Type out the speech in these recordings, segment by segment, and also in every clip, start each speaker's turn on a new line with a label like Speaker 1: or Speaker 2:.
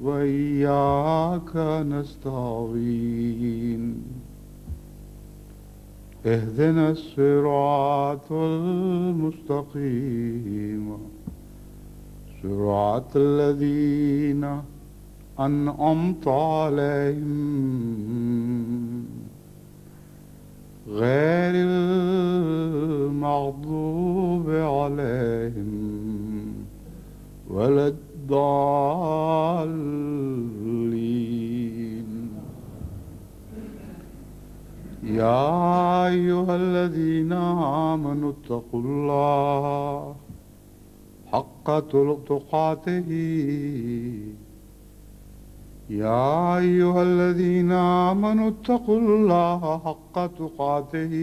Speaker 1: وإياك نستعين اهدنا الصراط المستقيم صراط الذين أنعمت عليهم غير المغضوب عليهم ولا الضالين. يا أيها الذين آمنوا اتقوا الله حق تقاته يا أيها الذين آمنوا اتقوا الله حق تقاته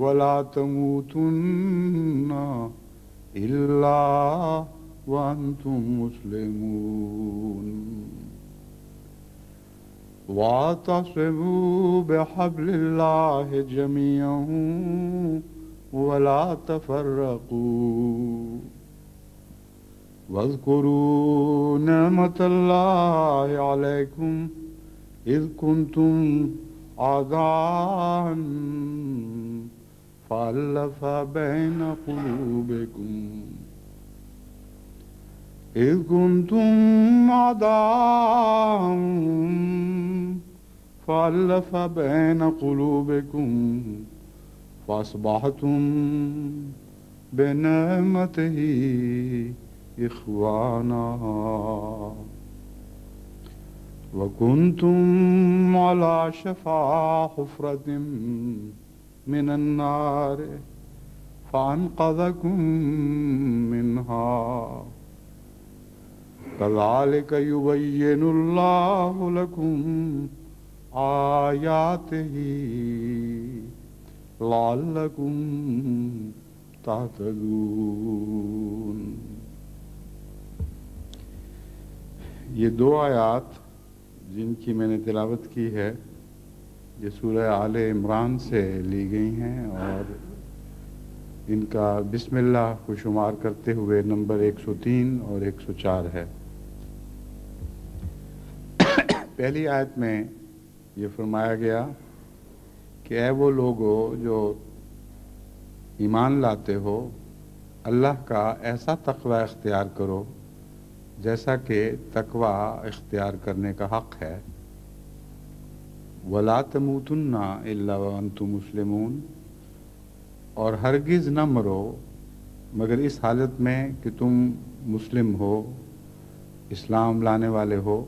Speaker 1: ولا تموتن إلا وأنتم مسلمون واعتصموا بحبل الله جميعا ولا تفرقوا واذكروا نعمة الله عليكم إذ كنتم أعداء فألف بين قلوبكم إذ كنتم أعداء فألف بين قلوبكم فأصبحتم بنعمته إخوانا وكنتم على شفا حفرة من النار فأنقذكم منها كذلك يبين الله لكم آياته لعلكم تهتدون. یہ دو آیات جن کی میں نے تلاوت کی ہے یہ سورہ آل عمران سے لی گئی ہیں اور ان کا بسم اللہ کو شمار کرتے ہوئے نمبر 103 اور 104 ہے۔ پہلی آیت میں یہ فرمایا گیا کہ اے وہ لوگو جو ایمان لاتے ہو اللہ کا ایسا تقوی اختیار کرو جیسا کہ تقوی اختیار کرنے کا حق ہے۔ وَلَا تَمُوتُنَّ إِلَّا وَأَنْتُمْ مُسْلِمُونَ، اور ہرگز نہ مرو مگر اس حالت میں کہ تم مسلم ہو، اسلام لانے والے ہو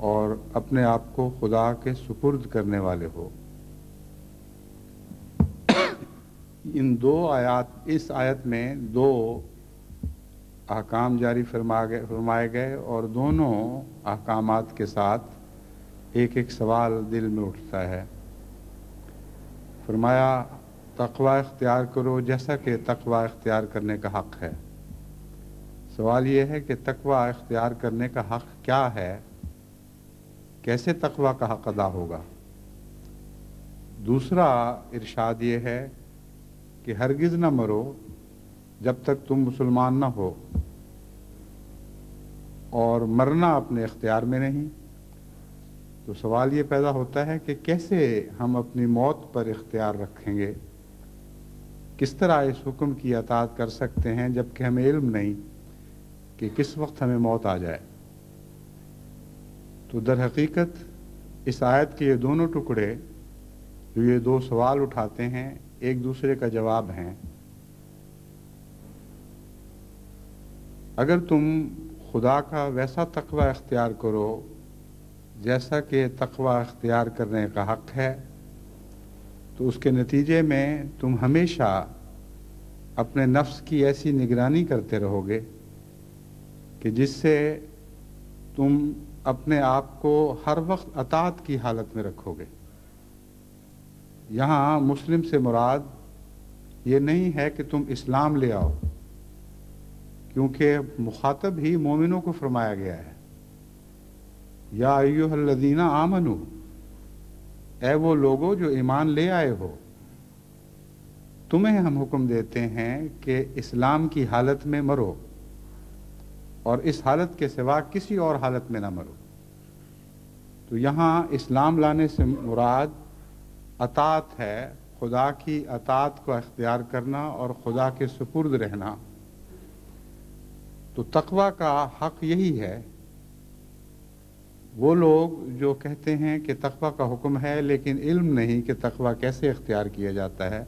Speaker 1: اور اپنے آپ کو خدا کے سپرد کرنے والے ہو۔ ان دو آیات، اس آیت میں دو احکام جاری فرمائے گئے اور دونوں احکامات کے ساتھ ایک ایک سوال دل میں اٹھتا ہے۔ فرمایا تقوی اختیار کرو جیسا کہ تقوی اختیار کرنے کا حق ہے۔ سوال یہ ہے کہ تقوی اختیار کرنے کا حق کیا ہے، کیسے تقوی کا حق ادا ہوگا۔ دوسرا ارشاد یہ ہے کہ ہرگز نہ مرو جب تک تم مسلمان نہ ہو، اور مرنا اپنے اختیار میں نہیں۔ تو سوال یہ پیدا ہوتا ہے کہ کیسے ہم اپنی موت پر اختیار رکھیں گے، کس طرح اس حکم کی اطاعت کر سکتے ہیں جبکہ ہمیں علم نہیں کہ کس وقت ہمیں موت آ جائے۔ تو در حقیقت اس آیت کے یہ دونوں ٹکڑے جو یہ دو سوال اٹھاتے ہیں ایک دوسرے کا جواب ہیں۔ اگر تم خدا کا ویسا تقوی اختیار کرو جیسا کہ تقوی اختیار کرنے کا حق ہے تو اس کے نتیجے میں تم ہمیشہ اپنے نفس کی ایسی نگرانی کرتے رہو گے کہ جس سے تم اپنے آپ کو ہر وقت اطاعت کی حالت میں رکھو گے۔ یہاں مسلم سے مراد یہ نہیں ہے کہ تم اسلام لے آؤ، کیونکہ مخاطب ہی مومنوں کو فرمایا گیا ہے۔ یا ایھا الذین آمنو، اے وہ لوگو جو ایمان لے آئے ہو، تمہیں ہم حکم دیتے ہیں کہ اسلام کی حالت میں مرو۔ اور اس حالت کے سوا کسی اور حالت میں نہ مرو۔ تو یہاں اسلام لانے سے مراد اطاعت ہے، خدا کی اطاعت کو اختیار کرنا اور خدا کے سپرد رہنا۔ تو تقوی کا حق یہی ہے۔ وہ لوگ جو کہتے ہیں کہ تقوی کا حکم ہے لیکن علم نہیں کہ تقوی کیسے اختیار کیا جاتا ہے،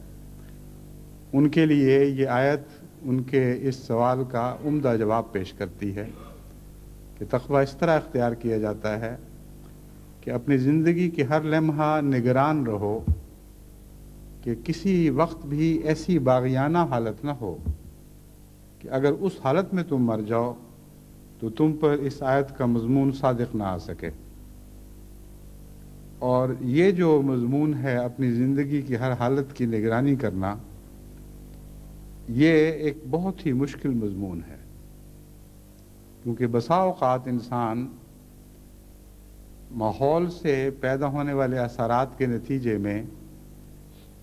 Speaker 1: ان کے لیے یہ آیت ان کے اس سوال کا عمدہ جواب پیش کرتی ہے کہ تقوی اس طرح اختیار کیا جاتا ہے کہ اپنی زندگی کے ہر لمحہ نگران رہو کہ کسی وقت بھی ایسی باغیانہ حالت نہ ہو کہ اگر اس حالت میں تم مر جاؤ تو تم پر اس آیت کا مضمون صادق نہ آ سکے۔ اور یہ جو مضمون ہے اپنی زندگی کی ہر حالت کی نگرانی کرنا، یہ ایک بہت ہی مشکل مضمون ہے، کیونکہ بسا اوقات انسان ماحول سے پیدا ہونے والے اثرات کے نتیجے میں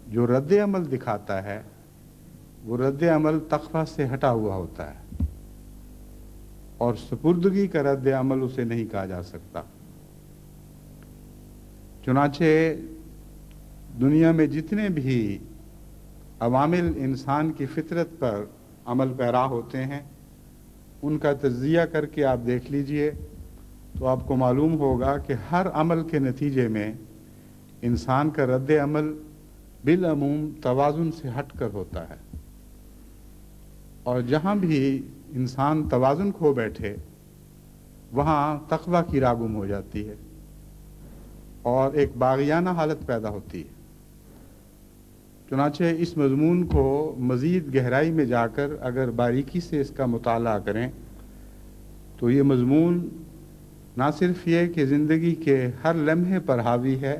Speaker 1: جو رد عمل دکھاتا ہے وہ رد عمل تقوی سے ہٹا ہوا ہوتا ہے، اور سپردگی کا رد عمل اسے نہیں کہا جا سکتا۔ چنانچہ دنیا میں جتنے بھی عوامل انسان کی فطرت پر عمل پیرا ہوتے ہیں، ان کا تجزیہ کر کے آپ دیکھ لیجئے تو آپ کو معلوم ہوگا کہ ہر عمل کے نتیجے میں انسان کا رد عمل بالعموم توازن سے ہٹ کر ہوتا ہے، اور جہاں بھی انسان توازن کھو بیٹھے وہاں تقوی کی راہ گم ہو جاتی ہے اور ایک باغیانہ حالت پیدا ہوتی ہے۔ چنانچہ اس مضمون کو مزید گہرائی میں جا کر اگر باریکی سے اس کا مطالعہ کریں تو یہ مضمون نہ صرف یہ کہ زندگی کے ہر لمحے پر حاوی ہے،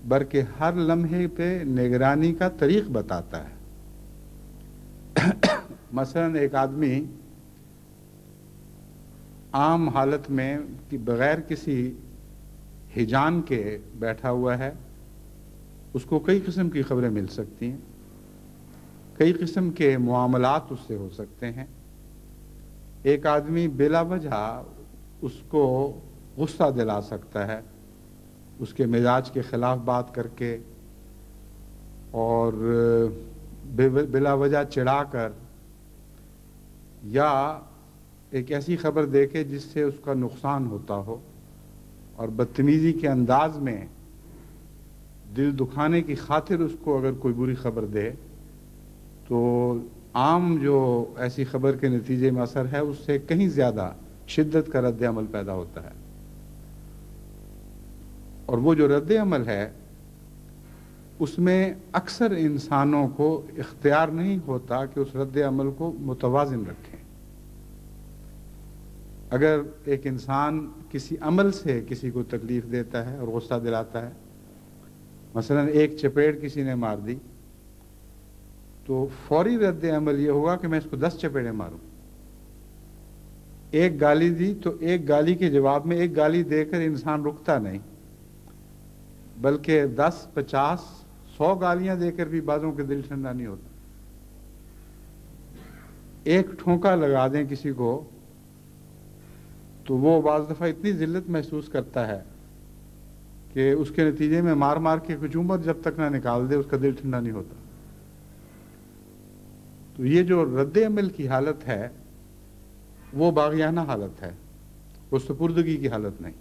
Speaker 1: بلکہ ہر لمحے پہ نگرانی کا طریق بتاتا ہے۔ مثلا ایک آدمی عام حالت میں بغیر کسی ہجان کے بیٹھا ہوا ہے، اس کو کئی قسم کی خبریں مل سکتی ہیں، کئی قسم کے معاملات اس سے ہو سکتے ہیں۔ ایک آدمی بلا وجہ اس کو غصہ دلا سکتا ہے، اس کے مزاج کے خلاف بات کر کے اور بلا وجہ چڑھا کر، یا ایک ایسی خبر دے کے جس سے اس کا نقصان ہوتا ہو اور بدتمیزی کے انداز میں دل دکھانے کی خاطر اس کو اگر کوئی بری خبر دے تو عام جو ایسی خبر کے نتیجے میں اثر ہے اس سے کہیں زیادہ شدت کا رد عمل پیدا ہوتا ہے۔ اور وہ جو رد عمل ہے اس میں اکثر انسانوں کو اختیار نہیں ہوتا کہ اس رد عمل کو متوازن رکھیں۔ اگر ایک انسان کسی عمل سے کسی کو تکلیف دیتا ہے اور غصہ دلاتا ہے، مثلا ایک چپیڑ کسی نے مار دی، تو فوری رد عمل یہ ہوگا کہ میں اس کو 10 چپیڑیں ماروں۔ ایک گالی دی تو ایک گالی کے جواب میں ایک گالی دے کر انسان رکتا نہیں، بلکہ 10 50 100 گالیاں دے کر بھی بعضوں کے دل ٹھنڈا نہیں ہوتا۔ ایک ٹھونکا لگا دیں کسی کو تو وہ بعض دفعہ اتنی ذلت محسوس کرتا ہے کہ اس کے نتیجے میں مار مار کے کچھ عمر جب تک نہ نکال دے اس کا دل ٹھنڈا نہیں ہوتا۔ تو یہ جو رد عمل کی حالت ہے وہ باغیانہ حالت ہے، وہ سپردگی کی حالت نہیں۔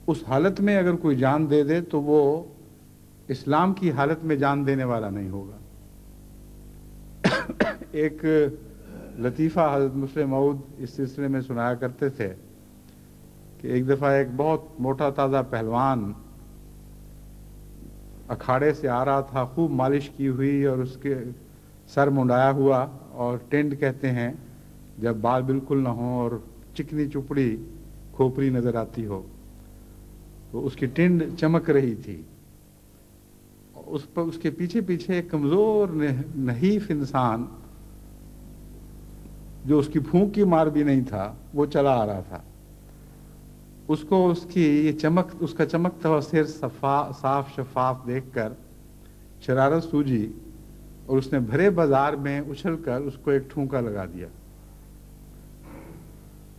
Speaker 1: اس حالت میں اگر کوئی جان دے دے تو وہ اسلام کی حالت میں جان دینے والا نہیں ہوگا۔ ایک لطیفہ حضرت مسلم موعود اس سلسلے میں سنایا کرتے تھے کہ ایک دفعہ ایک بہت موٹا تازہ پہلوان اکھاڑے سے آ رہا تھا، خوب مالش کی ہوئی اور اس کے سر منڈایا ہوا، اور ٹینڈ کہتے ہیں جب بال بالکل نہ ہوں اور چکنی چپڑی کھوپری نظر آتی ہو، تو اس کی ٹینڈ چمک رہی تھی۔ اس کے پیچھے پیچھے ایک کمزور نحیف انسان جو اس کی پھونک کی مار بھی نہیں تھا وہ چلا آ رہا تھا۔ اس کو اس کی یہ چمک، اس کا چمکتا ہوا سر صاف شفاف دیکھ کر شرارت سوجی اور اس نے بھرے بازار میں اچھل کر اس کو ایک ٹھونکا لگا دیا۔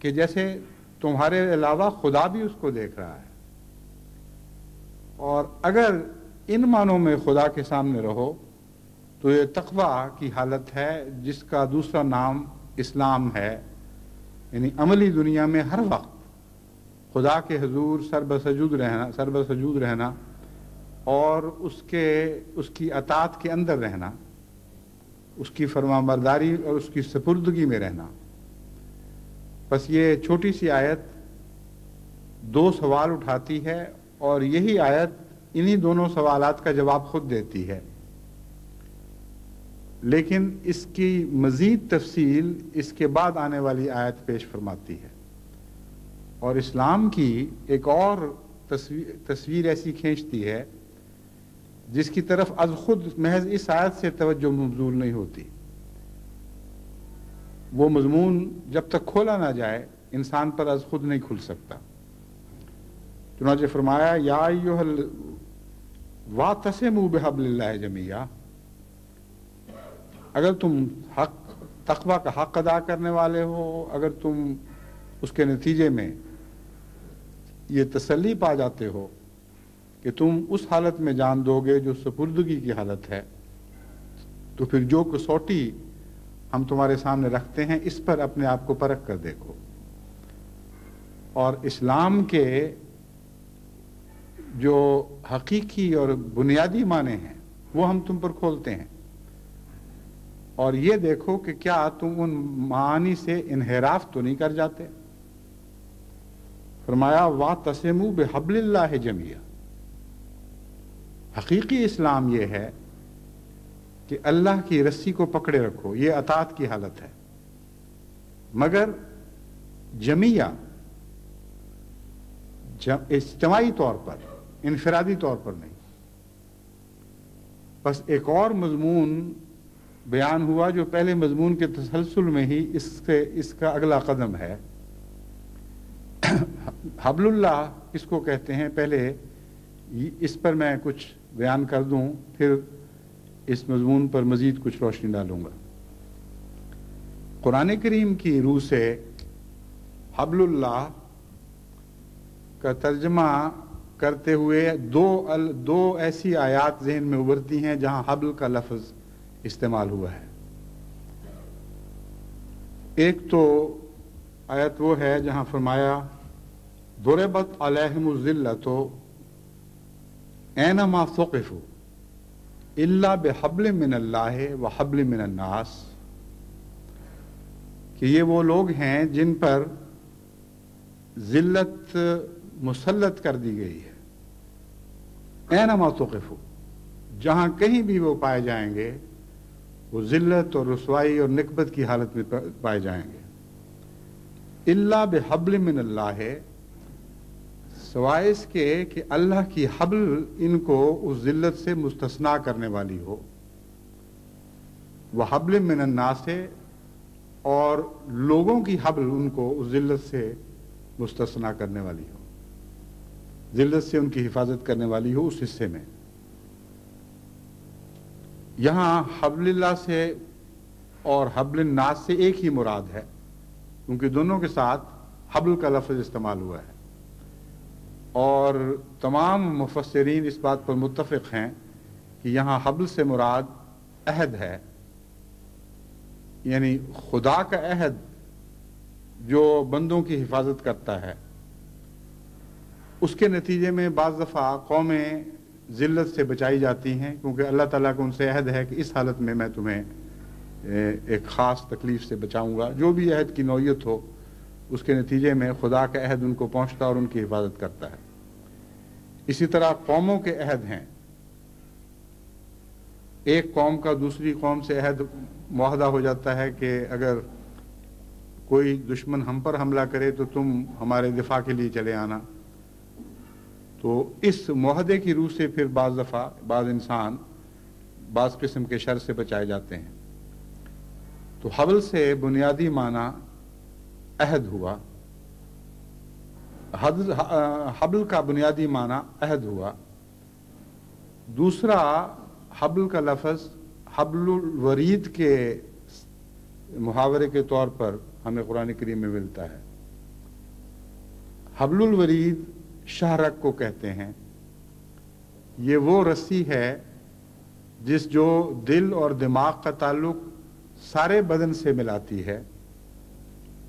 Speaker 1: کہ جیسے تمہارے علاوہ خدا بھی اس کو دیکھ رہا ہے، اور اگر ان معنوں میں خدا کے سامنے رہو تو یہ تقویٰ کی حالت ہے، جس کا دوسرا نام اسلام ہے، یعنی عملی دنیا میں ہر وقت خدا کے حضور سر بسجود رہنا اور اس کی اطاعت کے اندر رہنا، اس کی فرما برداری اور اس کی سپردگی میں رہنا۔ بس یہ چھوٹی سی آیت دو سوال اٹھاتی ہے، اور یہی آیت انہی دونوں سوالات کا جواب خود دیتی ہے، لیکن اس کی مزید تفصیل اس کے بعد آنے والی آیت پیش فرماتی ہے۔ اور اسلام کی ایک اور تصویر ایسی کھینچتی ہے جس کی طرف از خود محض اس آیت سے توجہ مبذول نہیں ہوتی۔ وہ مضمون جب تک کھولا نہ جائے انسان پر از خود نہیں کھل سکتا۔ چنانچہ فرمایا یا ایھا واعتصموا بحبل اللہ جمیعا، اگر تم تقویٰ کا حق ادا کرنے والے ہو، اگر تم اس کے نتیجے میں یہ تسلی پا جاتے ہو کہ تم اس حالت میں جان دو گے جو سپردگی کی حالت ہے، تو پھر جو کسوٹی ہم تمہارے سامنے رکھتے ہیں اس پر اپنے آپ کو پرکھ کر دیکھو۔ اور اسلام کے جو حقیقی اور بنیادی معنی ہیں وہ ہم تم پر کھولتے ہیں، اور یہ دیکھو کہ کیا تم ان معانی سے انحراف تو نہیں کر جاتے۔ فرمایا واعتصموا بحبل اللہ جمیعا، حقیقی اسلام یہ ہے کہ اللہ کی رسی کو پکڑے رکھو، یہ اطاعت کی حالت ہے، مگر جمیعا، اجتماعی طور پر، انفرادی طور پر نہیں۔ بس ایک اور مضمون بیان ہوا جو پہلے مضمون کے تسلسل میں ہی اس کا اگلا قدم ہے۔ حبل اللہ کس کو کہتے ہیں، پہلے اس پر میں کچھ بیان کر دوں، پھر اس مضمون پر مزید کچھ روشنی ڈالوں گا۔ قرآن کریم کی روح سے حبل اللہ کا ترجمہ کرتے ہوئے دو ایسی آیات ذہن میں ابھرتی ہیں جہاں حبل کا لفظ استعمال ہوا ہے۔ ایک تو آیت وہ ہے جہاں فرمایا ضربت علیہم الذلۃ اینما ثقفوا الا بحبل من اللہ وحبل من الناس، کہ یہ وہ لوگ ہیں جن پر ذلت مسلط کر دی گئی ہے۔ اینما ثقفوا، جہاں کہیں بھی وہ پائے جائیں گے وہ ذلت اور رسوائی اور نکبت کی حالت میں پائے جائیں گے۔ الا بحبل من اللہ، سوائے اس کے کہ اللہ کی حبل ان کو اس ذلت سے مستثنا کرنے والی ہو، وحبل من الناس، اور لوگوں کی حبل ان کو اس ذلت سے مستثنا کرنے والی ہو، ذلت سے ان کی حفاظت کرنے والی ہو اس حصے میں۔ یہاں حبل اللہ سے اور حبل الناس سے ایک ہی مراد ہے، کیونکہ دونوں کے ساتھ حبل کا لفظ استعمال ہوا ہے، اور تمام مفسرین اس بات پر متفق ہیں کہ یہاں حبل سے مراد عہد ہے، یعنی خدا کا عہد جو بندوں کی حفاظت کرتا ہے۔ اس کے نتیجے میں بعض دفعہ قومیں ذلت سے بچائی جاتی ہیں، کیونکہ اللہ تعالیٰ کا ان سے عہد ہے کہ اس حالت میں میں تمہیں ایک خاص تکلیف سے بچاؤں گا، جو بھی عہد کی نوعیت ہو اس کے نتیجے میں خدا کا عہد ان کو پہنچتا اور ان کی حفاظت کرتا ہے۔ اسی طرح قوموں کے عہد ہیں، ایک قوم کا دوسری قوم سے عہد معاہدہ ہو جاتا ہے کہ اگر کوئی دشمن ہم پر حملہ کرے تو تم ہمارے دفاع کے لیے چلے آنا۔ تو اس معاہدے کی روح سے پھر بعض دفعہ بعض انسان بعض قسم کے شر سے بچائے جاتے ہیں۔ تو حبل سے بنیادی معنی عہد ہوا، حبل کا بنیادی معنی عہد ہوا۔ دوسرا حبل کا لفظ حبل الورید کے محاورے کے طور پر ہمیں قرآن کریم میں ملتا ہے، حبل الورید شہرک کو کہتے ہیں. یہ وہ رسی ہے جو دل اور دماغ کا تعلق سارے بدن سے ملاتی ہے،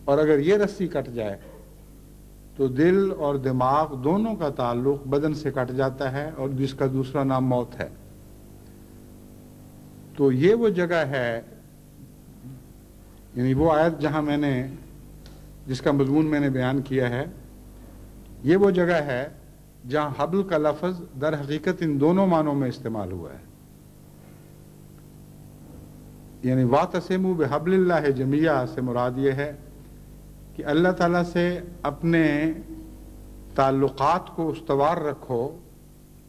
Speaker 1: اور اگر یہ رسی کٹ جائے تو دل اور دماغ دونوں کا تعلق بدن سے کٹ جاتا ہے، اور جس کا دوسرا نام موت ہے. تو یہ وہ جگہ ہے، یعنی وہ آیت جس کا مضمون میں نے بیان کیا ہے، یہ وہ جگہ ہے جہاں حبل کا لفظ در حقیقت ان دونوں معنوں میں استعمال ہوا ہے. یعنی وَاعْتَصِمُوا بِحَبْلِ اللَّهِ جَمِيعًا سے مراد یہ ہے کہ اللہ تعالیٰ سے اپنے تعلقات کو استوار رکھو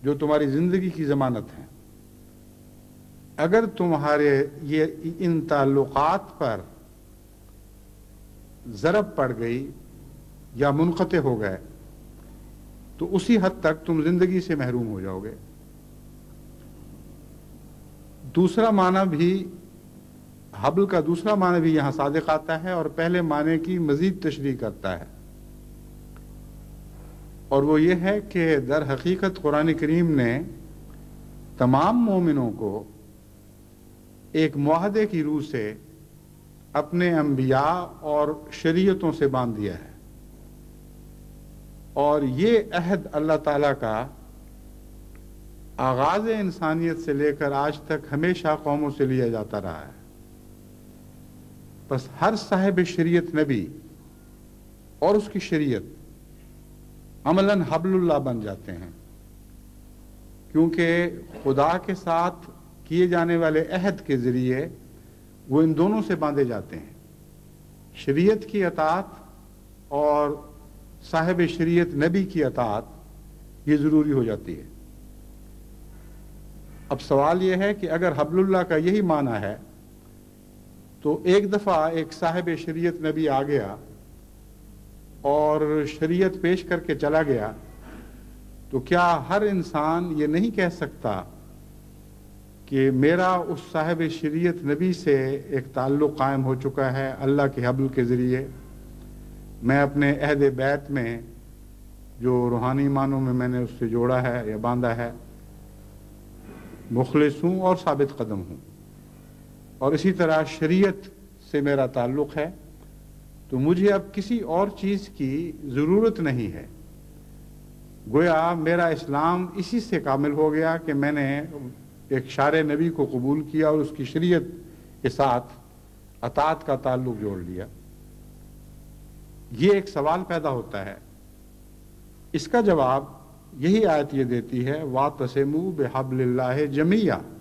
Speaker 1: جو تمہاری زندگی کی ضمانت ہیں. اگر تمہارے ان تعلقات پر ضرب پڑ گئی یا منقطع ہو گئے تو اسی حد تک تم زندگی سے محروم ہو جاؤ گے. دوسرا معنی بھی، حبل کا دوسرا معنی بھی یہاں صادق آتا ہے اور پہلے معنی کی مزید تشریح کرتا ہے، اور وہ یہ ہے کہ در حقیقت قرآن کریم نے تمام مومنوں کو ایک معاہدے کی روح سے اپنے انبیاء اور شریعتوں سے باندھ دیا ہے، اور یہ عہد اللہ تعالیٰ کا آغاز انسانیت سے لے کر آج تک ہمیشہ قوموں سے لیا جاتا رہا ہے. بس ہر صاحب شریعت نبی اور اس کی شریعت عملاً حبل اللہ بن جاتے ہیں، کیونکہ خدا کے ساتھ کیے جانے والے عہد کے ذریعے وہ ان دونوں سے باندھے جاتے ہیں. شریعت کی اطاعت اور صاحب شریعت نبی کی اطاعت یہ ضروری ہو جاتی ہے. اب سوال یہ ہے کہ اگر حبل اللہ کا یہی معنی ہے تو ایک دفعہ ایک صاحب شریعت نبی آ گیا اور شریعت پیش کر کے چلا گیا، تو کیا ہر انسان یہ نہیں کہہ سکتا کہ میرا اس صاحب شریعت نبی سے ایک تعلق قائم ہو چکا ہے اللہ کے حبل کے ذریعے، میں اپنے عہد بیت میں جو روحانی معنوں میں نے اس سے جوڑا ہے یا باندھا ہے مخلص ہوں اور ثابت قدم ہوں، اور اسی طرح شریعت سے میرا تعلق ہے، تو مجھے اب کسی اور چیز کی ضرورت نہیں ہے. گویا میرا اسلام اسی سے کامل ہو گیا کہ میں نے ایک شارع نبی کو قبول کیا اور اس کی شریعت کے ساتھ اطاعت کا تعلق جوڑ لیا. یہ ایک سوال پیدا ہوتا ہے، اس کا جواب یہی آیت یہ دیتی ہے وَاعْتَصِمُوا بِحَبْلِ اللَّهِ جَمِيعًا.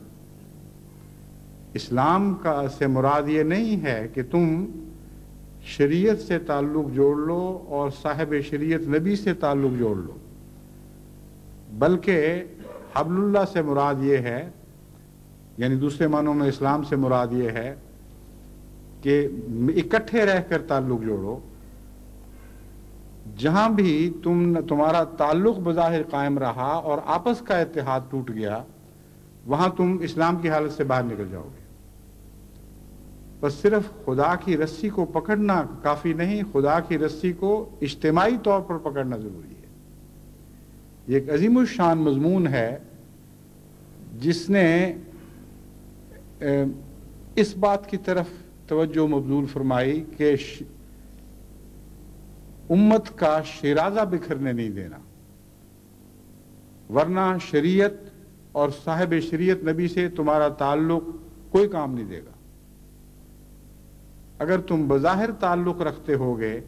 Speaker 1: اسلام کا سے مراد یہ نہیں ہے کہ تم شریعت سے تعلق جوڑ لو اور صاحب شریعت نبی سے تعلق جوڑ لو، بلکہ حبل اللہ سے مراد یہ ہے، یعنی دوسرے معنوں میں اسلام سے مراد یہ ہے کہ اکٹھے رہ کر تعلق جوڑو. جہاں بھی تمہارا تعلق بظاہر قائم رہا اور آپس کا اتحاد ٹوٹ گیا، وہاں تم اسلام کی حالت سے باہر نکل جاؤ گے. بس صرف خدا کی رسی کو پکڑنا کافی نہیں، خدا کی رسی کو اجتماعی طور پر پکڑنا ضروری ہے. یہ ایک عظیم الشان مضمون ہے جس نے اس بات کی طرف توجہ مبذول فرمائی کہ امت کا شیرازہ بکھرنے نہیں دینا، ورنہ شریعت اور صاحب شریعت نبی سے تمہارا تعلق کوئی کام نہیں دے گا. اگر تم بظاہر تعلق رکھتے ہوگے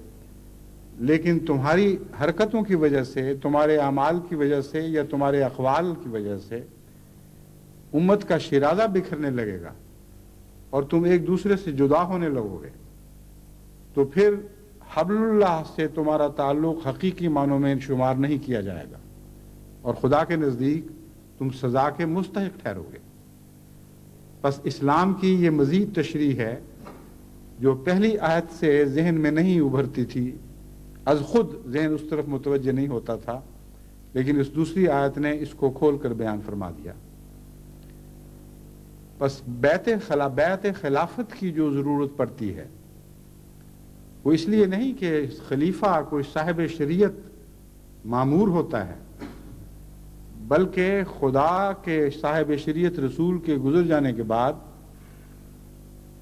Speaker 1: لیکن تمہاری حرکتوں کی وجہ سے، تمہارے اعمال کی وجہ سے یا تمہارے اقوال کی وجہ سے امت کا شیرازہ بکھرنے لگے گا اور تم ایک دوسرے سے جدا ہونے لگو گے، تو پھر حبل اللہ سے تمہارا تعلق حقیقی معنوں میں شمار نہیں کیا جائے گا اور خدا کے نزدیک تم سزا کے مستحق ٹھہرو گے. بس اسلام کی یہ مزید تشریح ہے جو پہلی آیت سے ذہن میں نہیں ابھرتی تھی، از خود ذہن اس طرف متوجہ نہیں ہوتا تھا، لیکن اس دوسری آیت نے اس کو کھول کر بیان فرما دیا. بس بیعت خلافت کی جو ضرورت پڑتی ہے وہ اس لیے نہیں کہ خلیفہ کوئی صاحب شریعت معمور ہوتا ہے، بلکہ خدا کے صاحب شریعت رسول کے گزر جانے کے بعد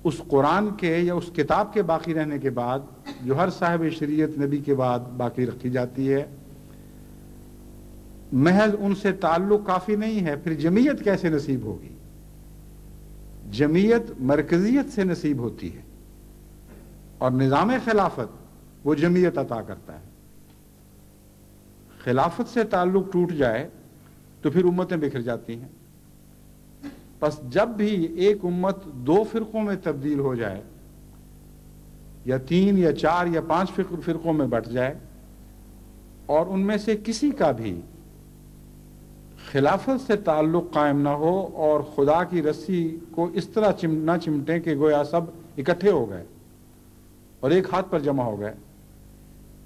Speaker 1: اس قرآن کے یا اس کتاب کے باقی رہنے کے بعد جو ہر صاحب شریعت نبی کے بعد باقی رکھی جاتی ہے، محض ان سے تعلق کافی نہیں ہے، پھر جمعیت کیسے نصیب ہوگی؟ جمعیت مرکزیت سے نصیب ہوتی ہے، اور نظام خلافت وہ جمعیت عطا کرتا ہے۔ خلافت سے تعلق ٹوٹ جائے تو پھر امتیں بکھر جاتی ہیں۔ پس جب بھی ایک امت 2 فرقوں میں تبدیل ہو جائے، یا 3 یا 4 یا 5 فرقوں میں بٹ جائے، اور ان میں سے کسی کا بھی خلافت سے تعلق قائم نہ ہو اور خدا کی رسی کو اس طرح نہ چمٹیں کہ گویا سب اکٹھے ہو گئے اور ایک ہاتھ پر جمع ہو گئے،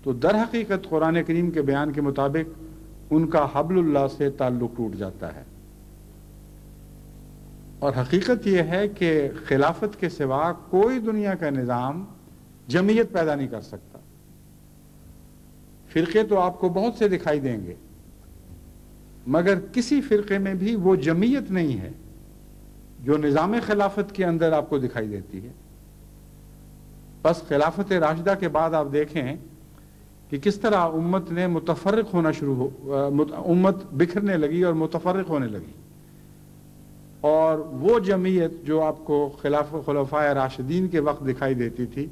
Speaker 1: تو در حقیقت قرآن کریم کے بیان کے مطابق ان کا حبل اللہ سے تعلق ٹوٹ جاتا ہے۔ اور حقیقت یہ ہے کہ خلافت کے سوا کوئی دنیا کا نظام جمعیت پیدا نہیں کر سکتا۔ فرقے تو آپ کو بہت سے دکھائی دیں گے، مگر کسی فرقے میں بھی وہ جمعیت نہیں ہے جو نظام خلافت کے اندر آپ کو دکھائی دیتی ہے۔ بس خلافت راشدہ کے بعد آپ دیکھیں کہ کس طرح امت نے متفرق ہونا امت بکھرنے لگی اور متفرق ہونے لگی، اور وہ جمعیت جو آپ کو خلفائے راشدین کے وقت دکھائی دیتی تھی،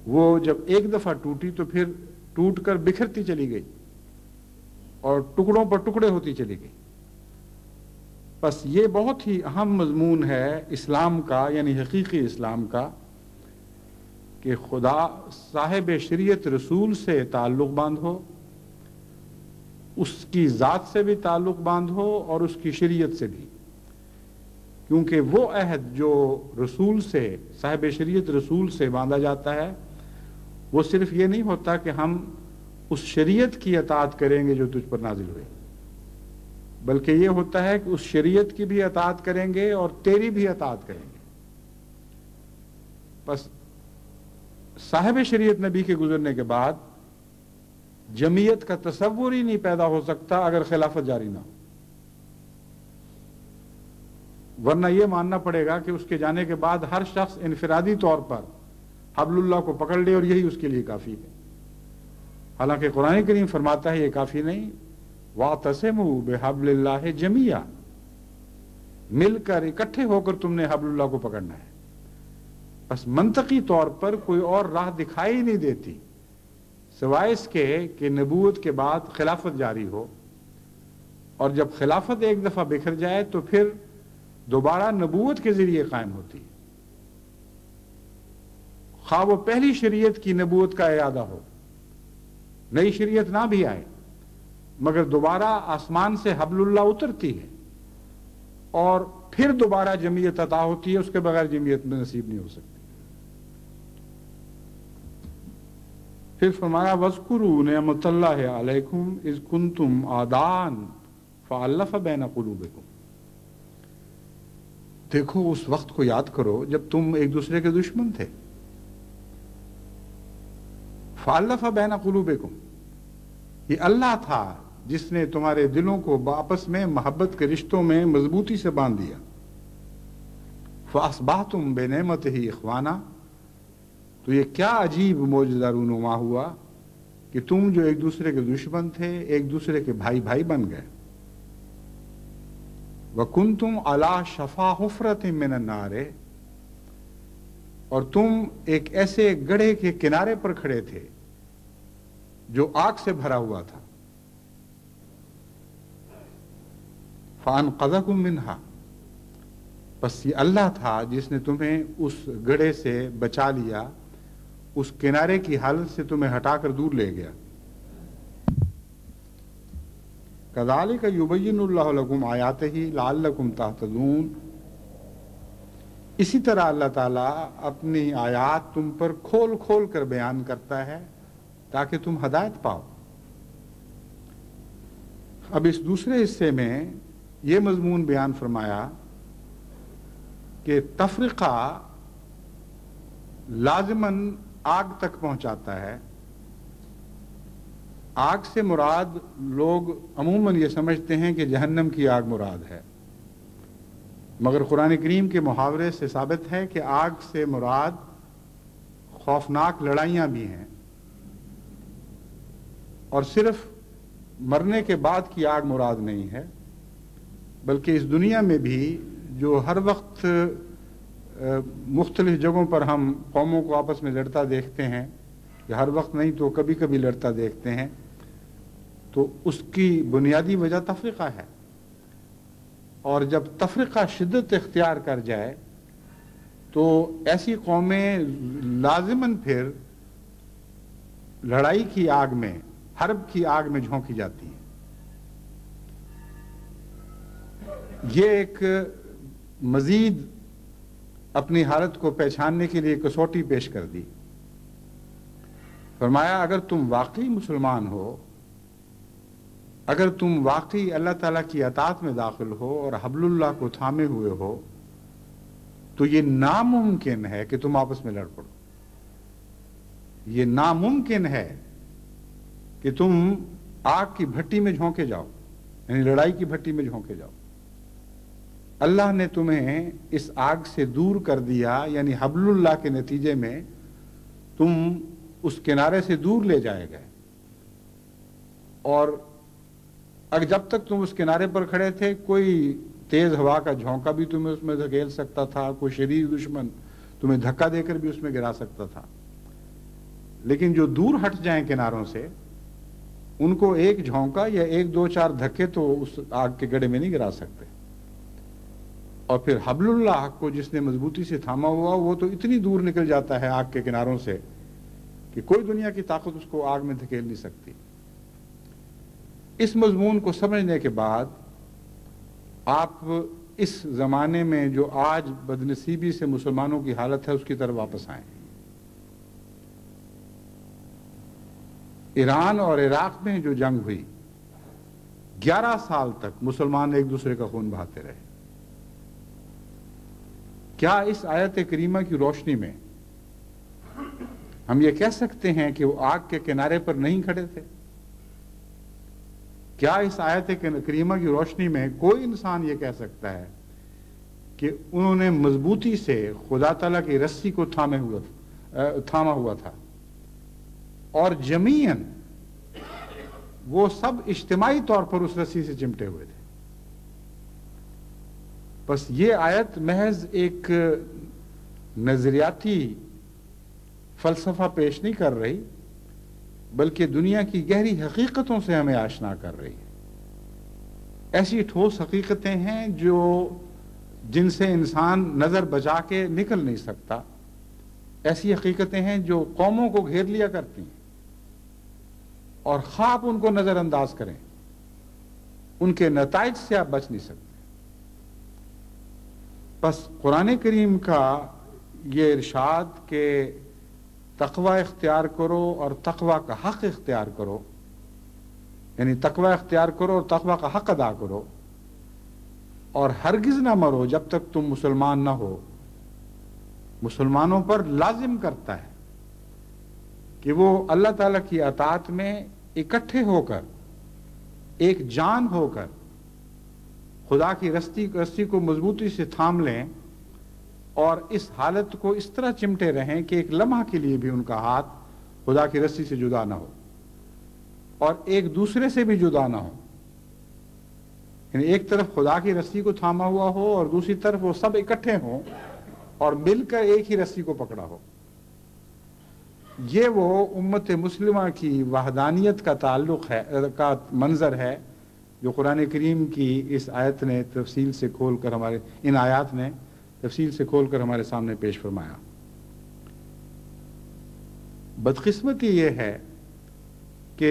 Speaker 1: وہ جب ایک دفعہ ٹوٹی تو پھر ٹوٹ کر بکھرتی چلی گئی اور ٹکڑوں پر ٹکڑے ہوتی چلی گئی۔ بس یہ بہت ہی اہم مضمون ہے اسلام کا، یعنی حقیقی اسلام کا، کہ خدا صاحب شریعت رسول سے تعلق باندھو، اس کی ذات سے بھی تعلق باندھو اور اس کی شریعت سے بھی، کیونکہ وہ عہد جو رسول سے، صاحب شریعت رسول سے باندھا جاتا ہے، وہ صرف یہ نہیں ہوتا کہ ہم اس شریعت کی اطاعت کریں گے جو تجھ پر نازل ہوئی، بلکہ یہ ہوتا ہے کہ اس شریعت کی بھی اطاعت کریں گے اور تیری بھی اطاعت کریں گے۔ بس صاحب شریعت نبی کے گزرنے کے بعد جمعیت کا تصور ہی نہیں پیدا ہو سکتا اگر خلافت جاری نہ ہو، ورنہ یہ ماننا پڑے گا کہ اس کے جانے کے بعد ہر شخص انفرادی طور پر حبل اللہ کو پکڑ لے اور یہی اس کے لیے کافی ہے، حالانکہ قرآن کریم فرماتا ہے یہ کافی نہیں۔ وَاعْتَصِمُوا بِحَبْلِ اللَّهِ جَمِيعًا، مل کر اکٹھے ہو کر تم نے حبل اللہ کو پکڑنا ہے۔ بس منطقی طور پر کوئی اور راہ دکھائی نہیں دیتی سوائے اس کے کہ نبوت کے بعد خلافت جاری ہو، اور جب خلافت ایک دفعہ بکھر جائے تو پھر دوبارہ نبوت کے ذریعے قائم ہوتی ہے، خواہ وہ پہلی شریعت کی نبوت کا اعادہ ہو، نئی شریعت نہ بھی آئے، مگر دوبارہ آسمان سے حبل اللہ اترتی ہے اور پھر دوبارہ جمعیت عطا ہوتی ہے، اس کے بغیر جمعیت میں نصیب نہیں ہو سکتی۔ پھر فرمایا وَاذْكُرُوا نِعْمَتَ اللَّهِ عَلَيْكُمْ إِذْ كُنْتُمْ أَعْدَاءً فَأَلَّفَ بَيْنَ قُلُوبِكُمْ، دیکھو اس وقت کو یاد کرو جب تم ایک دوسرے کے دشمن تھے۔ فَأَلَّفَ بَيْنَ قُلُوبِكُمْ، یہ اللہ تھا جس نے تمہارے دلوں کو آپس میں محبت کے رشتوں میں مضبوطی سے باندھ دیا۔ فَأَصْبَحْتُمْ بِنِعْمَتِهِ إِخْوَانًا، تو یہ کیا عجیب معجزہ رونما ہوا کہ تم جو ایک دوسرے کے دشمن تھے ایک دوسرے کے بھائی بھائی بن گئے۔ وَكُنْتُمْ عَلَى شَفَا حُفْرَةٍ مِّنَ النَّارِ، اور تم ایک ایسے گڑھے کے کنارے پر کھڑے تھے جو آگ سے بھرا ہوا تھا۔ فَأَنْقَذَكُم مِّنْهَا، بس یہ اللہ تھا جس نے تمہیں اس گڑھے سے بچا لیا، اس کنارے کی حالت سے تمہیں ہٹا کر دور لے گیا۔ كَذَلِكَ يُبَيِّنُ اللَّهُ لَكُمْ آيَاتِهِ لَعَلَّكُمْ تَهْتَدُونَ، اسی طرح اللہ تعالیٰ اپنی آیات تم پر کھول کھول کر بیان کرتا ہے تاکہ تم ہدایت پاؤ۔ اب اس دوسرے حصے میں یہ مضمون بیان فرمایا کہ تفرقہ لازماً آگ تک پہنچاتا ہے، آگ سے مراد لوگ عموماً یہ سمجھتے ہیں کہ جہنم کی آگ مراد ہے، مگر قرآن کریم کے محاورے سے ثابت ہے کہ آگ سے مراد خوفناک لڑائیاں بھی ہیں، اور صرف مرنے کے بعد کی آگ مراد نہیں ہے، بلکہ اس دنیا میں بھی جو ہر وقت مختلف جگہوں پر ہم قوموں کو آپس میں لڑتا دیکھتے ہیں، یا ہر وقت نہیں تو کبھی کبھی لڑتا دیکھتے ہیں، تو اس کی بنیادی وجہ تفرقہ ہے، اور جب تفرقہ شدت اختیار کر جائے تو ایسی قومیں لازماً پھر لڑائی کی آگ میں، حرب کی آگ میں جھونکی جاتی ہیں۔ یہ ایک مزید اپنی حالت کو پہچاننے کے لیے کسوٹی پیش کر دی۔ فرمایا اگر تم واقعی مسلمان ہو، اگر تم واقعی اللہ تعالیٰ کی اطاعت میں داخل ہو اور حبل اللہ کو تھامے ہوئے ہو، تو یہ ناممکن ہے کہ تم آپس میں لڑ پڑو۔ یہ ناممکن ہے کہ تم آگ کی بھٹی میں جھونکے جاؤ، یعنی لڑائی کی بھٹی میں جھونکے جاؤ۔ اللہ نے تمہیں اس آگ سے دور کر دیا، یعنی حبل اللہ کے نتیجے میں تم اس کنارے سے دور لے جائے گئے، اور اگر جب تک تم اس کنارے پر کھڑے تھے کوئی تیز ہوا کا جھونکا بھی تمہیں اس میں دھکیل سکتا تھا، کوئی شدید دشمن تمہیں دھکا دے کر بھی اس میں گرا سکتا تھا، لیکن جو دور ہٹ جائیں کناروں سے ان کو ایک جھونکا یا ایک دو چار دھکے تو اس آگ کے گڑھے میں نہیں گرا سکتے۔ اور پھر حبل اللہ کو جس نے مضبوطی سے تھاما ہوا وہ تو اتنی دور نکل جاتا ہے آگ کے کناروں سے کہ کوئی دنیا کی طاقت اس کو آگ میں دھکیل نہیں سکتی۔ اس مضمون کو سمجھنے کے بعد آپ اس زمانے میں جو آج بدنصیبی سے مسلمانوں کی حالت ہے اس کی طرف واپس آئیں۔ ایران اور عراق میں جو جنگ ہوئی 11 سال تک مسلمان ایک دوسرے کا خون بہاتے رہے۔ کیا اس آیت کریمہ کی روشنی میں ہم یہ کہہ سکتے ہیں کہ وہ آگ کے کنارے پر نہیں کھڑے تھے؟ کیا اس آیت کریمہ کی روشنی میں کوئی انسان یہ کہہ سکتا ہے کہ انہوں نے مضبوطی سے خدا تعالیٰ کی رسی کو تھاما ہوا تھا، اور جمیعاً وہ سب اجتماعی طور پر اس رسی سے چمٹے ہوئے تھے؟ بس یہ آیت محض ایک نظریاتی فلسفہ پیش نہیں کر رہی، بلکہ دنیا کی گہری حقیقتوں سے ہمیں آشنا کر رہی ہے۔ ایسی ٹھوس حقیقتیں ہیں جن سے انسان نظر بچا کے نکل نہیں سکتا۔ ایسی حقیقتیں ہیں جو قوموں کو گھیر لیا کرتی ہیں، اور خواہ آپ ان کو نظر انداز کریں ان کے نتائج سے آپ بچ نہیں سکتے۔ بس قرآن کریم کا یہ ارشاد کہ تقوی اختیار کرو اور تقوی کا حق اختیار کرو، یعنی تقوی اختیار کرو اور تقوی کا حق ادا کرو، اور ہرگز نہ مرو جب تک تم مسلمان نہ ہو، مسلمانوں پر لازم کرتا ہے کہ وہ اللہ تعالیٰ کی اطاعت میں اکٹھے ہو کر، ایک جان ہو کر خدا کی رسی کو مضبوطی سے تھام لیں، اور اس حالت کو اس طرح چمٹے رہیں کہ ایک لمحہ کے لیے بھی ان کا ہاتھ خدا کی رسی سے جدا نہ ہو، اور ایک دوسرے سے بھی جدا نہ ہو، یعنی ایک طرف خدا کی رسی کو تھاما ہوا ہو اور دوسری طرف وہ سب اکٹھے ہوں اور مل کر ایک ہی رسی کو پکڑا ہو۔ یہ وہ امت مسلمہ کی وحدانیت کا تعلق ہے، کا منظر ہے جو قرآن کریم کی اس آیت نے تفصیل سے کھول کر ان آیات نے تفصیل سے کھول کر ہمارے سامنے پیش فرمایا۔ بدقسمتی یہ ہے کہ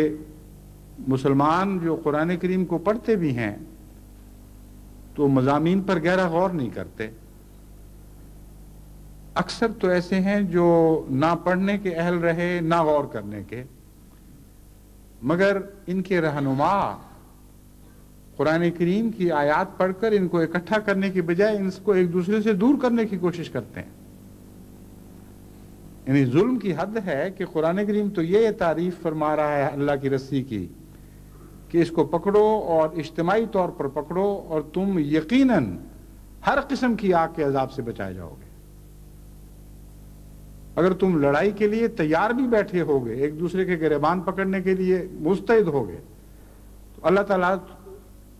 Speaker 1: مسلمان جو قرآن کریم کو پڑھتے بھی ہیں تو مضامین پر گہرا غور نہیں کرتے۔ اکثر تو ایسے ہیں جو نہ پڑھنے کے اہل رہے نہ غور کرنے کے، مگر ان کے رہنما قرآن کریم کی آیات پڑھ کر ان کو اکٹھا کرنے کی بجائے ان کو ایک دوسرے سے دور کرنے کی کوشش کرتے ہیں۔ یعنی ظلم کی حد ہے کہ قرآن کریم تو یہ تعریف فرما رہا ہے اللہ کی رسی کی کہ اس کو پکڑو اور اجتماعی طور پر پکڑو اور تم یقیناً ہر قسم کی آگ کے عذاب سے بچائے جاؤ گے۔ اگر تم لڑائی کے لیے تیار بھی بیٹھے ہوگے، ایک دوسرے کے گریبان پکڑنے کے لیے مستعد ہوگے، تو اللہ تعالیٰ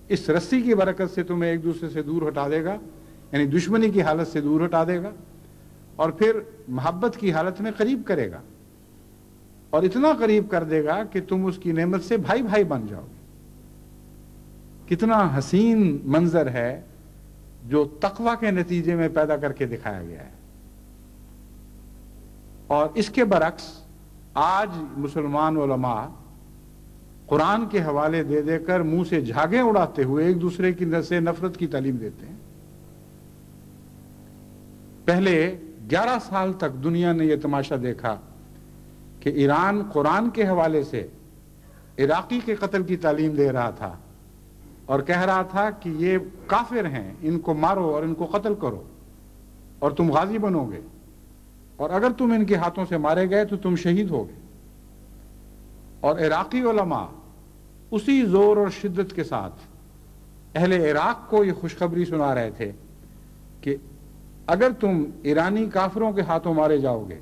Speaker 1: اس رسی کی برکت سے تمہیں ایک دوسرے سے دور ہٹا دے گا، یعنی دشمنی کی حالت سے دور ہٹا دے گا، اور پھر محبت کی حالت میں قریب کرے گا، اور اتنا قریب کر دے گا کہ تم اس کی نعمت سے بھائی بھائی بن جاؤ گے۔ کتنا حسین منظر ہے جو تقوی کے نتیجے میں پیدا کر کے دکھایا گیا ہے۔ اور اس کے برعکس آج مسلمان علماء قرآن کے حوالے دے دے کر منہ سے جھاگیں اڑاتے ہوئے ایک دوسرے کی سے نفرت کی تعلیم دیتے ہیں۔ پہلے 11 سال تک دنیا نے یہ تماشا دیکھا کہ ایران قرآن کے حوالے سے عراقی کے قتل کی تعلیم دے رہا تھا اور کہہ رہا تھا کہ یہ کافر ہیں، ان کو مارو اور ان کو قتل کرو اور تم غازی بنو گے، اور اگر تم ان کے ہاتھوں سے مارے گئے تو تم شہید ہوگے۔ اور عراقی علماء اسی زور اور شدت کے ساتھ اہل عراق کو یہ خوشخبری سنا رہے تھے کہ اگر تم ایرانی کافروں کے ہاتھوں مارے جاؤ گے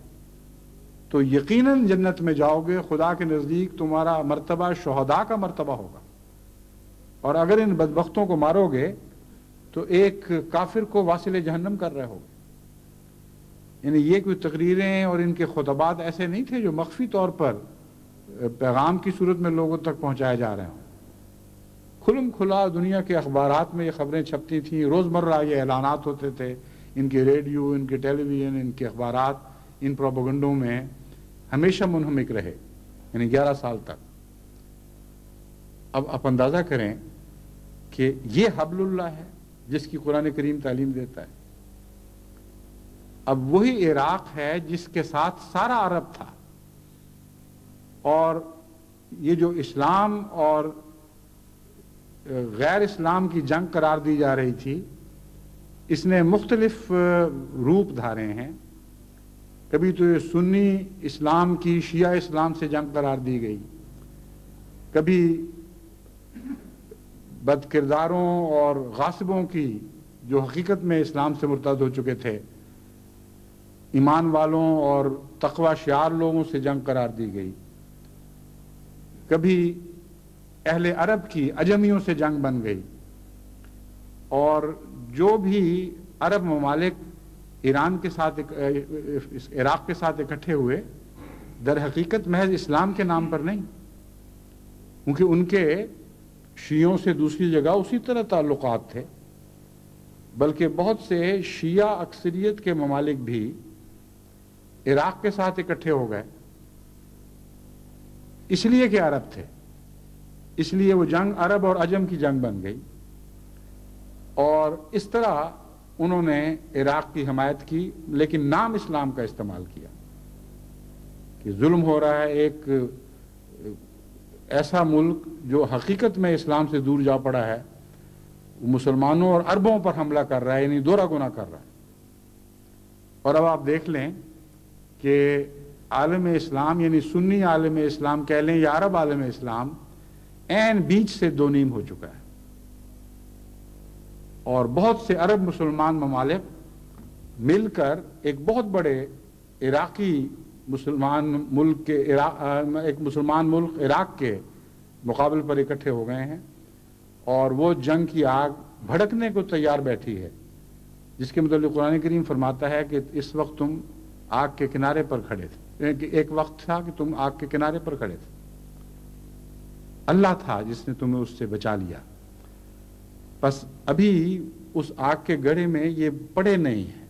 Speaker 1: تو یقیناً جنت میں جاؤ گے، خدا کے نزدیک تمہارا مرتبہ شہداء کا مرتبہ ہوگا، اور اگر ان بدبختوں کو مارو گے تو ایک کافر کو واصل جہنم کر رہے ہوگے۔ یعنی یہ کوئی تقریریں اور ان کے خطبات ایسے نہیں تھے جو مخفی طور پر پیغام کی صورت میں لوگوں تک پہنچائے جا رہے ہوں۔ کھلم کھلا دنیا کے اخبارات میں یہ خبریں چھپتی تھیں، روزمرہ یہ اعلانات ہوتے تھے، ان کے ریڈیو، ان کے ٹیلی ویژن، ان کے اخبارات ان پروپیگنڈوں میں ہمیشہ منہمک رہے، یعنی 11 سال تک۔ اب آپ اندازہ کریں کہ یہ حبل اللہ ہے جس کی قرآن کریم تعلیم دیتا ہے۔ اب وہی عراق ہے جس کے ساتھ سارا عرب تھا، اور یہ جو اسلام اور غیر اسلام کی جنگ قرار دی جا رہی تھی، اس نے مختلف روپ دھارے ہیں۔ کبھی تو یہ سنی اسلام کی شیعہ اسلام سے جنگ قرار دی گئی، کبھی بد کرداروں اور غاصبوں کی جو حقیقت میں اسلام سے مرتد ہو چکے تھے، ایمان والوں اور تقوی شعار لوگوں سے جنگ قرار دی گئی، کبھی اہل عرب کی عجمیوں سے جنگ بن گئی، اور جو بھی عرب ممالک ایران کے ساتھ عراق کے ساتھ اکٹھے ہوئے، در حقیقت محض اسلام کے نام پر نہیں، کیونکہ ان کے شیعوں سے دوسری جگہ اسی طرح تعلقات تھے، بلکہ بہت سے شیعہ اکثریت کے ممالک بھی عراق کے ساتھ اکٹھے ہو گئے، اس لیے کہ عرب تھے، اس لیے وہ جنگ عرب اور عجم کی جنگ بن گئی، اور اس طرح انہوں نے عراق کی حمایت کی، لیکن نام اسلام کا استعمال کیا کہ ظلم ہو رہا ہے، ایک ایسا ملک جو حقیقت میں اسلام سے دور جا پڑا ہے، وہ مسلمانوں اور عربوں پر حملہ کر رہا ہے، یعنی دوہرا گناہ کر رہا ہے۔ اور اب آپ دیکھ لیں کہ عالم اسلام، یعنی سنی عالم اسلام کہہ لیں یا عرب عالم اسلام، عین بیچ سے دو نیم ہو چکا ہے، اور بہت سے عرب مسلمان ممالک مل کر ایک بہت بڑے عراقی مسلمان ملک کے ایک مسلمان ملک عراق کے مقابل پر اکٹھے ہو گئے ہیں، اور وہ جنگ کی آگ بھڑکنے کو تیار بیٹھی ہے، جس کے متعلق قرآن کریم فرماتا ہے کہ اس وقت تم آگ کے کنارے پر کھڑے تھے، ایک وقت تھا کہ تم آگ کے کنارے پر کھڑے تھے، اللہ تھا جس نے تمہیں اس سے بچا لیا۔ بس ابھی اس آگ کے گڑھے میں یہ پڑے نہیں ہیں،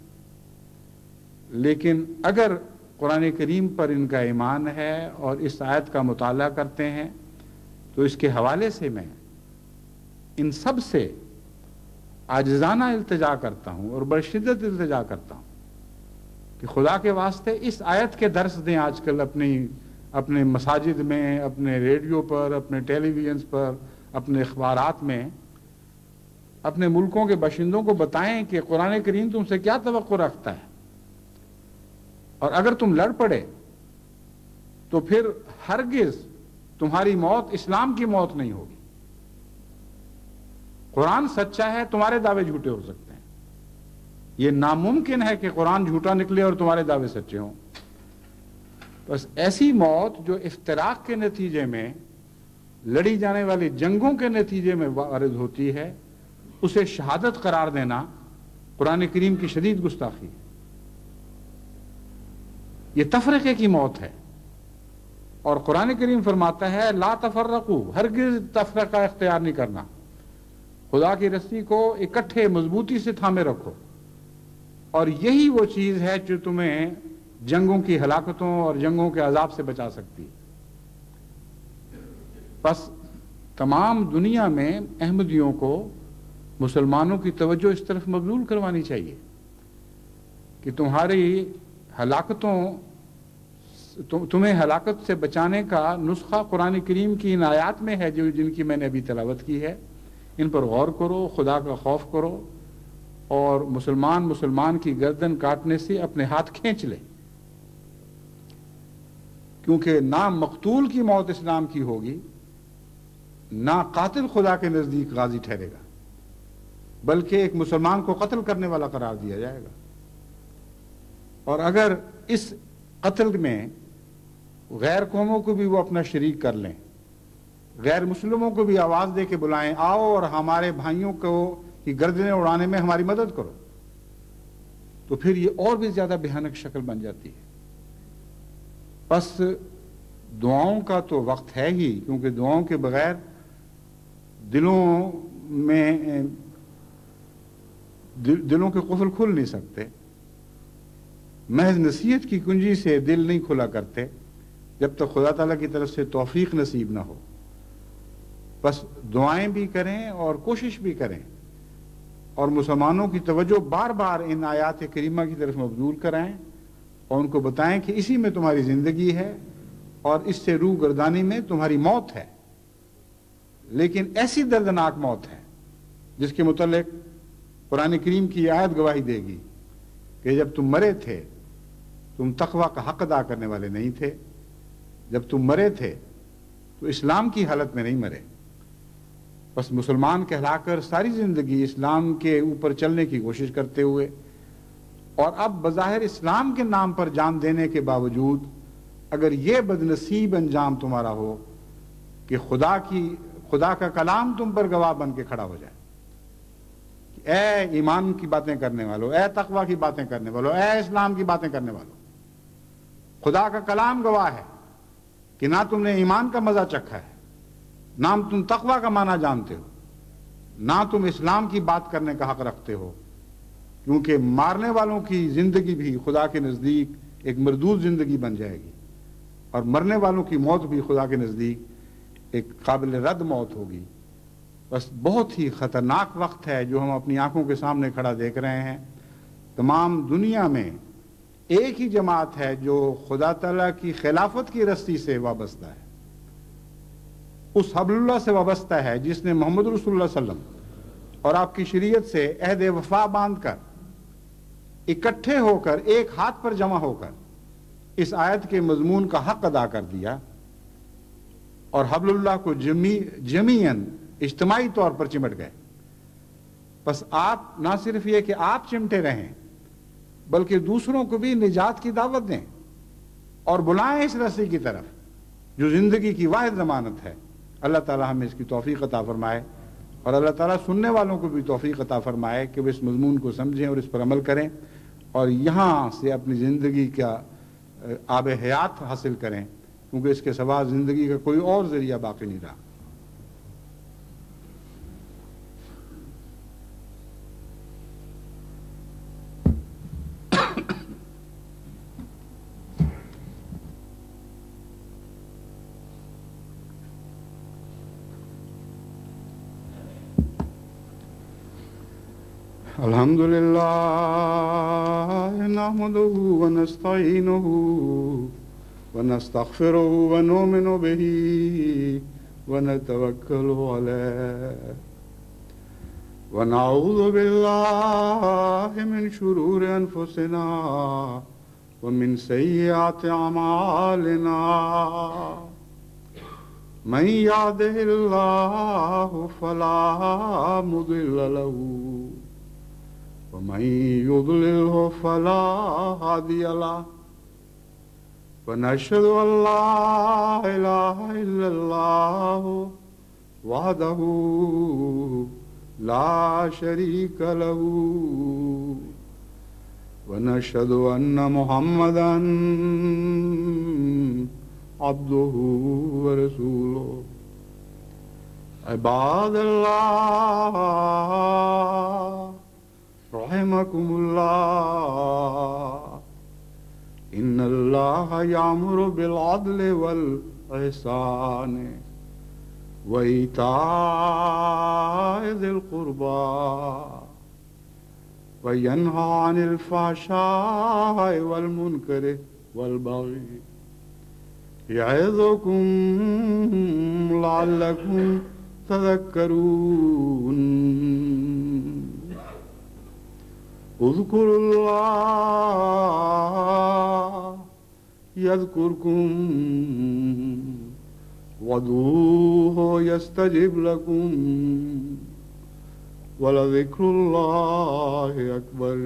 Speaker 1: لیکن اگر قرآن کریم پر ان کا ایمان ہے اور اس آیت کا مطالعہ کرتے ہیں تو اس کے حوالے سے میں ان سب سے عاجزانہ التجا کرتا ہوں اور بڑی شدت التجا کرتا ہوں کہ خدا کے واسطے اس آیت کے درس دیں آج کل اپنے مساجد میں، اپنے ریڈیو پر، اپنے ٹیلی ویژنز پر، اپنے اخبارات میں، اپنے ملکوں کے باشندوں کو بتائیں کہ قرآن کریم تم سے کیا توقع رکھتا ہے، اور اگر تم لڑ پڑے تو پھر ہرگز تمہاری موت اسلام کی موت نہیں ہوگی. قرآن سچا ہے، تمہارے دعوے جھوٹے ہو سکتے ہیں. یہ ناممکن ہے کہ قرآن جھوٹا نکلے اور تمہارے دعوے سچے ہوں. بس ایسی موت جو افتراق کے نتیجے میں، لڑی جانے والی جنگوں کے نتیجے میں وارد ہوتی ہے، اسے شہادت قرار دینا قرآن کریم کی شدید گستاخی ہے. یہ تفرقے کی موت ہے. اور قرآن کریم فرماتا ہے لا تفرقوا، ہرگز تفرقہ اختیار نہیں کرنا. خدا کی رسی کو اکٹھے مضبوطی سے تھامے رکھو، اور یہی وہ چیز ہے جو تمہیں جنگوں کی ہلاکتوں اور جنگوں کے عذاب سے بچا سکتی. بس تمام دنیا میں احمدیوں کو، مسلمانوں کی توجہ اس طرف مبذول کروانی چاہیے کہ تمہاری ہلاکتوں، تمہیں ہلاکت سے بچانے کا نسخہ قرآن کریم کی ان آیات میں ہے جن کی میں نے ابھی تلاوت کی ہے. ان پر غور کرو، خدا کا خوف کرو، اور مسلمان کی گردن کاٹنے سے اپنے ہاتھ کھینچ لے. کیونکہ نہ مقتول کی موت اسلام کی ہوگی، نہ قاتل خدا کے نزدیک غازی ٹھہرے گا، بلکہ ایک مسلمان کو قتل کرنے والا قرار دیا جائے گا. اور اگر اس قتل میں غیر قوموں کو بھی وہ اپنا شریک کر لیں، غیر مسلموں کو بھی آواز دے کے بلائیں، آؤ اور ہمارے بھائیوں کو کی گردنیں اڑانے میں ہماری مدد کرو، تو پھر یہ اور بھی زیادہ بھیانک شکل بن جاتی ہے. بس دعاؤں کا تو وقت ہے ہی، کیونکہ دعاؤں کے بغیر دلوں کے قفل کھل نہیں سکتے. محض نصیحت کی کنجی سے دل نہیں کھلا کرتے جب تک خدا تعالیٰ کی طرف سے توفیق نصیب نہ ہو. بس دعائیں بھی کریں اور کوشش بھی کریں، اور مسلمانوں کی توجہ بار بار ان آیات کریمہ کی طرف مبذول کرائیں، اور ان کو بتائیں کہ اسی میں تمہاری زندگی ہے اور اس سے روح گردانی میں تمہاری موت ہے. لیکن ایسی دردناک موت ہے جس کے متعلق قرآن کریم کی آیت گواہی دے گی کہ جب تم مرے تھے تم تقوی کا حق ادا کرنے والے نہیں تھے. جب تم مرے تھے تو اسلام کی حالت میں نہیں مرے. بس مسلمان کہلا کر ساری زندگی اسلام کے اوپر چلنے کی کوشش کرتے ہوئے، اور اب بظاہر اسلام کے نام پر جان دینے کے باوجود اگر یہ بدنصیب انجام تمہارا ہو کہ خدا کا کلام تم پر گواہ بن کے کھڑا ہو جائے، اے ایمان کی باتیں کرنے والوں، اے تقوی کی باتیں کرنے والوں، اے اسلام کی باتیں کرنے والوں، خدا کا کلام گواہ ہے کہ نہ تم نے ایمان کا مزہ چکھا ہے، نہ تم تقوی کا معنی جانتے ہو، نہ تم اسلام کی بات کرنے کا حق رکھتے ہو. کیونکہ مارنے والوں کی زندگی بھی خدا کے نزدیک ایک مردود زندگی بن جائے گی، اور مرنے والوں کی موت بھی خدا کے نزدیک ایک قابل رد موت ہوگی. بس بہت ہی خطرناک وقت ہے جو ہم اپنی آنکھوں کے سامنے کھڑا دیکھ رہے ہیں. تمام دنیا میں ایک ہی جماعت ہے جو خدا تعالیٰ کی خلافت کی رسی سے وابستہ ہے، اس حبل اللہ سے وابستہ ہے جس نے محمد رسول اللہ صلی اللہ علیہ وسلم اور آپ کی شریعت سے عہد وفا باندھ کر، اکٹھے ہو کر، ایک ہاتھ پر جمع ہو کر اس آیت کے مضمون کا حق ادا کر دیا، اور حبل اللہ کو جمیعاً اجتماعی طور پر چمٹ گئے. بس آپ نہ صرف یہ کہ آپ چمٹے رہیں، بلکہ دوسروں کو بھی نجات کی دعوت دیں اور بلائیں اس رسی کی طرف جو زندگی کی واحد ضمانت ہے. اللہ تعالیٰ ہمیں اس کی توفیق عطا فرمائے، اور اللہ تعالیٰ سننے والوں کو بھی توفیق عطا فرمائے کہ وہ اس مضمون کو سمجھیں اور اس پر عمل کریں، اور یہاں سے اپنی زندگی کا آب حیات حاصل کریں، کیونکہ اس کے سوا زندگی کا کوئی اور ذریعہ باقی نہیں رہا. الحمد للہ نحمده ونستعینه ونستغفره ونؤمن به ونتوکل علیہ ونعوذ باللہ من شرور انفسنا ومن سيئات أعمالنا من يهده الله فلا مضل له ومن يضلله فلا هادي له ونشهد أن لا إله إلا الله وحده لا شريك له ونشهد أن محمدا عبده ورسوله عباد الله رحمكم الله إن الله يأمر بالعدل والإحسان وإيتاء ذي القربى وينهى عن الفحشاء والمنكر والبغي يعظكم لعلكم تذكرون اذكروا الله يذكركم وادعوه يستجب لكم ولذكر الله أكبر